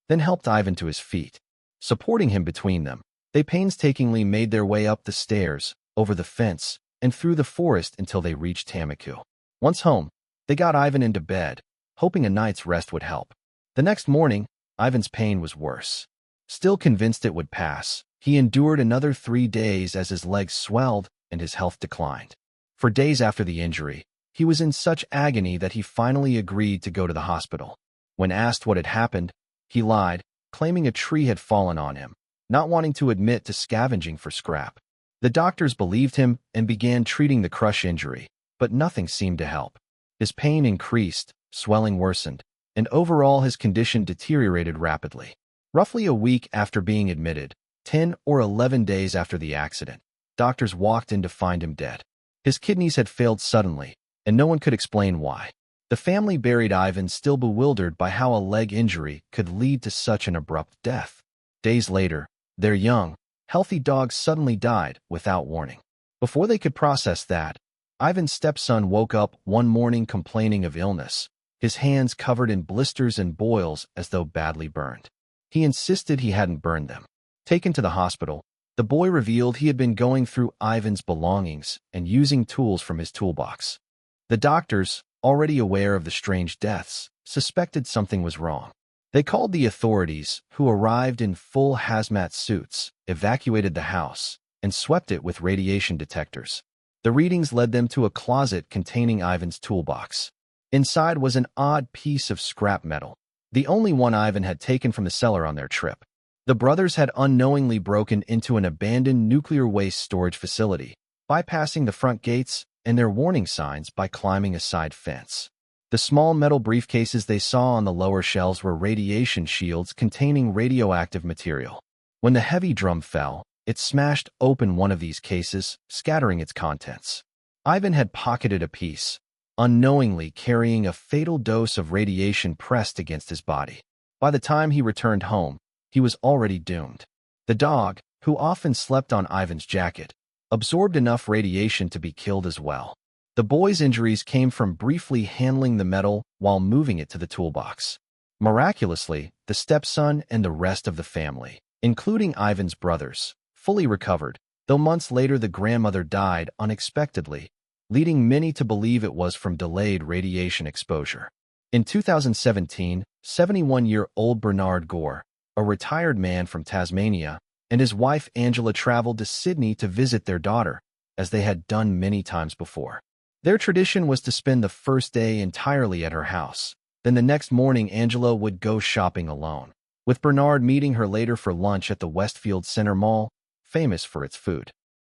then helped Ivan to his feet. Supporting him between them, they painstakingly made their way up the stairs, over the fence, and through the forest until they reached Tamaku. Once home, they got Ivan into bed, hoping a night's rest would help. The next morning, Ivan's pain was worse. Still convinced it would pass, he endured another 3 days as his legs swelled and his health declined. For days after the injury, he was in such agony that he finally agreed to go to the hospital. When asked what had happened, he lied, claiming a tree had fallen on him, not wanting to admit to scavenging for scrap. The doctors believed him and began treating the crush injury, but nothing seemed to help. His pain increased, swelling worsened, and overall his condition deteriorated rapidly. Roughly a week after being admitted, 10 or 11 days after the accident, doctors walked in to find him dead. His kidneys had failed suddenly, and no one could explain why. The family buried Ivan, still bewildered by how a leg injury could lead to such an abrupt death. Days later, their young, healthy dog suddenly died without warning. Before they could process that, Ivan's stepson woke up one morning complaining of illness, his hands covered in blisters and boils as though badly burned. He insisted he hadn't burned them. Taken to the hospital, the boy revealed he had been going through Ivan's belongings and using tools from his toolbox. The doctors, already aware of the strange deaths, suspected something was wrong. They called the authorities, who arrived in full hazmat suits, evacuated the house, and swept it with radiation detectors. The readings led them to a closet containing Ivan's toolbox. Inside was an odd piece of scrap metal, the only one Ivan had taken from the cellar on their trip. The brothers had unknowingly broken into an abandoned nuclear waste storage facility, bypassing the front gates and their warning signs by climbing a side fence. The small metal briefcases they saw on the lower shelves were radiation shields containing radioactive material. When the heavy drum fell, it smashed open one of these cases, scattering its contents. Ivan had pocketed a piece, unknowingly carrying a fatal dose of radiation pressed against his body. By the time he returned home, he was already doomed. The dog, who often slept on Ivan's jacket, absorbed enough radiation to be killed as well. The boy's injuries came from briefly handling the metal while moving it to the toolbox. Miraculously, the stepson and the rest of the family, including Ivan's brothers, fully recovered, though months later the grandmother died unexpectedly, leading many to believe it was from delayed radiation exposure. In 2017, 71-year-old Bernard Gore, a retired man from Tasmania, and his wife Angela traveled to Sydney to visit their daughter, as they had done many times before. Their tradition was to spend the first day entirely at her house. Then the next morning Angela would go shopping alone, with Bernard meeting her later for lunch at the Westfield Center Mall, famous for its food.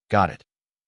Got it.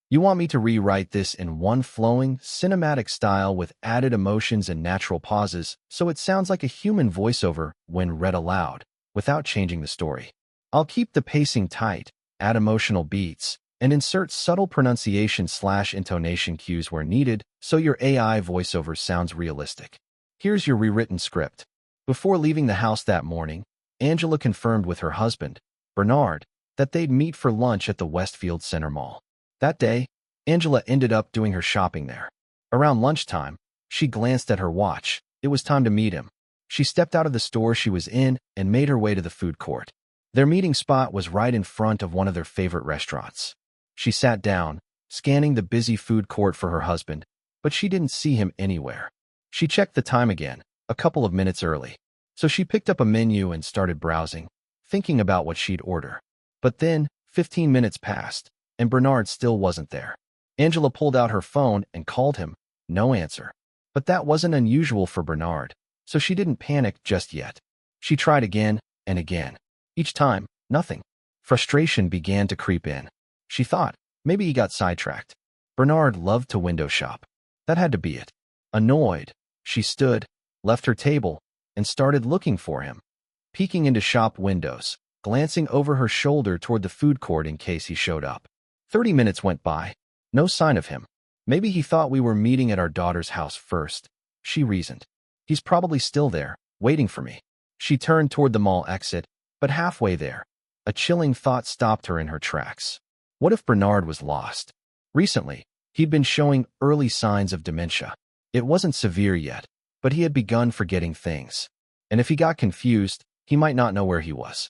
You want me to rewrite this in one flowing, cinematic style with added emotions and natural pauses, so it sounds like a human voiceover when read aloud, without changing the story. I'll keep the pacing tight, add emotional beats, and insert subtle pronunciation/intonation cues where needed so your AI voiceover sounds realistic. Here's your rewritten script. Before leaving the house that morning, Angela confirmed with her husband, Bernard, that they'd meet for lunch at the Westfield Center Mall. That day, Angela ended up doing her shopping there. Around lunchtime, she glanced at her watch. It was time to meet him. She stepped out of the store she was in and made her way to the food court. Their meeting spot was right in front of one of their favorite restaurants. She sat down, scanning the busy food court for her husband, but she didn't see him anywhere. She checked the time again, a couple of minutes early. So she picked up a menu and started browsing, thinking about what she'd order. But then, 15 minutes passed, and Bernard still wasn't there. Angela pulled out her phone and called him. No answer. But that wasn't unusual for Bernard, so she didn't panic just yet. She tried again and again. Each time, nothing. Frustration began to creep in. She thought, maybe he got sidetracked. Bernard loved to window shop. That had to be it. Annoyed, she stood, left her table, and started looking for him, peeking into shop windows, glancing over her shoulder toward the food court in case he showed up. 30 minutes went by. No sign of him. Maybe he thought we were meeting at our daughter's house first, she reasoned. He's probably still there, waiting for me. She turned toward the mall exit, but halfway there, a chilling thought stopped her in her tracks. What if Bernard was lost? Recently, he'd been showing early signs of dementia. It wasn't severe yet, but he had begun forgetting things. And if he got confused, He might not know where he was.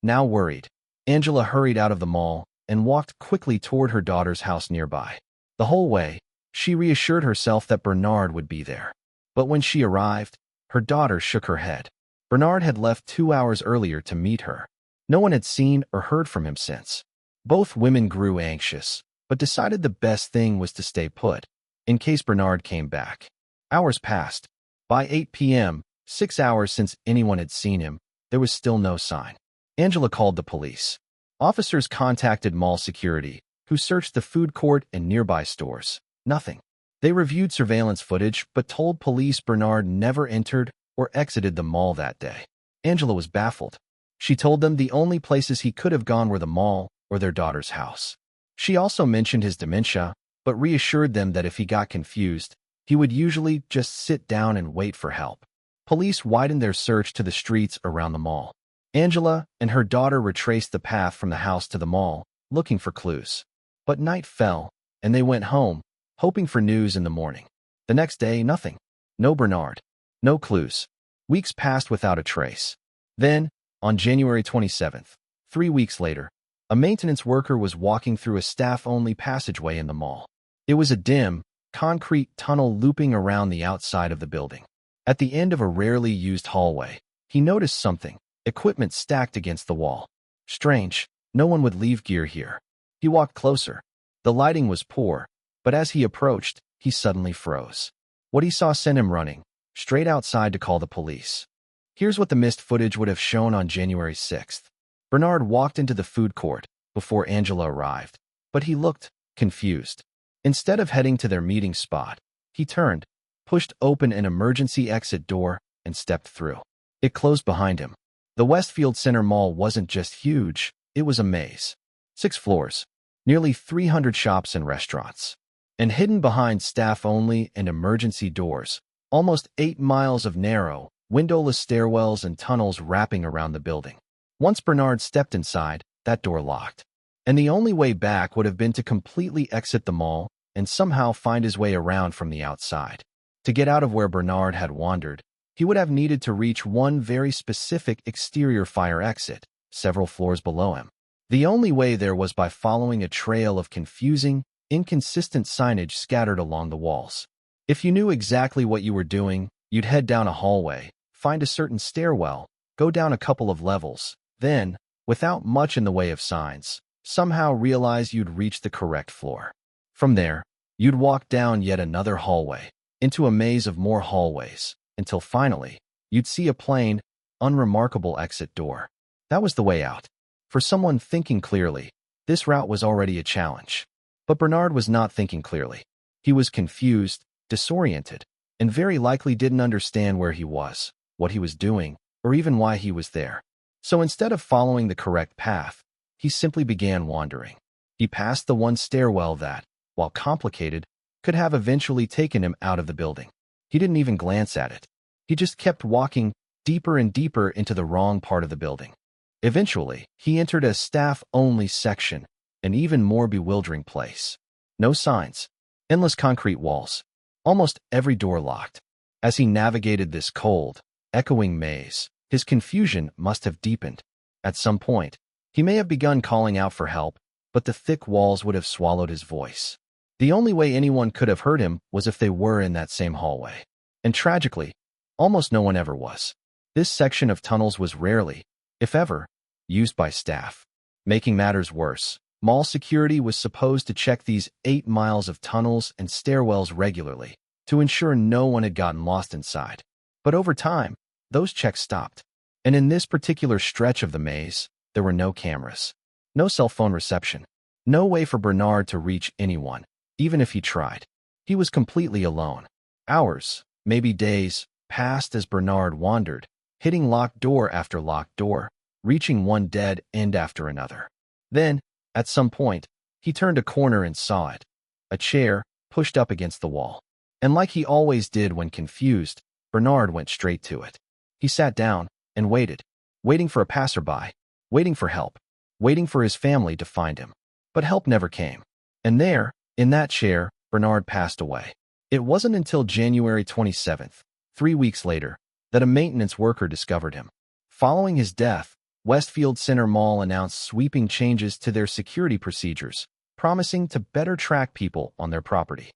Now worried, Angela hurried out of the mall and walked quickly toward her daughter's house nearby. The whole way, she reassured herself that Bernard would be there. But when she arrived, her daughter shook her head. Bernard had left 2 hours earlier to meet her. No one had seen or heard from him since. Both women grew anxious, but decided the best thing was to stay put, in case Bernard came back. Hours passed. By 8 p.m., 6 hours since anyone had seen him, there was still no sign. Angela called the police. Officers contacted mall security, who searched the food court and nearby stores. Nothing. They reviewed surveillance footage but told police Bernard never entered or exited the mall that day. Angela was baffled. She told them the only places he could have gone were the mall or their daughter's house. She also mentioned his dementia, but reassured them that if he got confused, he would usually just sit down and wait for help. Police widened their search to the streets around the mall. Angela and her daughter retraced the path from the house to the mall, looking for clues. But night fell, and they went home, hoping for news in the morning. The next day, nothing. No Bernard. No clues. Weeks passed without a trace. Then, on January 27th, 3 weeks later, a maintenance worker was walking through a staff-only passageway in the mall. It was a dim, concrete tunnel looping around the outside of the building. At the end of a rarely used hallway, he noticed something, equipment stacked against the wall. Strange, no one would leave gear here. He walked closer. The lighting was poor, but as he approached, he suddenly froze. What he saw sent him running, straight outside to call the police. Here's what the missed footage would have shown on January 6th. Bernard walked into the food court before Angela arrived, but he looked confused. Instead of heading to their meeting spot, he turned, pushed open an emergency exit door, and stepped through. It closed behind him. The Westfield Center Mall wasn't just huge, it was a maze. 6 floors, nearly 300 shops and restaurants. And hidden behind staff-only and emergency doors, almost 8 miles of narrow, windowless stairwells and tunnels wrapping around the building. Once Bernard stepped inside, that door locked. And the only way back would have been to completely exit the mall and somehow find his way around from the outside. To get out of where Bernard had wandered, he would have needed to reach one very specific exterior fire exit, several floors below him. The only way there was by following a trail of confusing, inconsistent signage scattered along the walls. If you knew exactly what you were doing, you'd head down a hallway, find a certain stairwell, go down a couple of levels, then, without much in the way of signs, somehow realize you'd reached the correct floor. From there, you'd walk down yet another hallway, into a maze of more hallways, until finally, you'd see a plain, unremarkable exit door. That was the way out. For someone thinking clearly, this route was already a challenge. But Bernard was not thinking clearly. He was confused, disoriented, and very likely didn't understand where he was, what he was doing, or even why he was there. So instead of following the correct path, he simply began wandering. He passed the one stairwell that, while complicated, could have eventually taken him out of the building. He didn't even glance at it. He just kept walking deeper and deeper into the wrong part of the building. Eventually, he entered a staff-only section, an even more bewildering place. No signs, endless concrete walls, almost every door locked. As he navigated this cold, echoing maze, his confusion must have deepened. At some point, he may have begun calling out for help, but the thick walls would have swallowed his voice. The only way anyone could have heard him was if they were in that same hallway. And tragically, almost no one ever was. This section of tunnels was rarely, if ever, used by staff. Making matters worse, mall security was supposed to check these 8 miles of tunnels and stairwells regularly to ensure no one had gotten lost inside. But over time, those checks stopped. And in this particular stretch of the maze, there were no cameras, no cell phone reception, no way for Bernard to reach anyone, even if he tried. He was completely alone. Hours, maybe days, passed as Bernard wandered, hitting locked door after locked door, reaching one dead end after another. Then, at some point, he turned a corner and saw it. A chair, pushed up against the wall. And like he always did when confused, Bernard went straight to it. He sat down and waited, waiting for a passerby, waiting for help, waiting for his family to find him. But help never came. And there, in that chair, Bernard passed away. It wasn't until January 27th, 3 weeks later, that a maintenance worker discovered him. Following his death, Westfield Center Mall announced sweeping changes to their security procedures, promising to better track people on their property.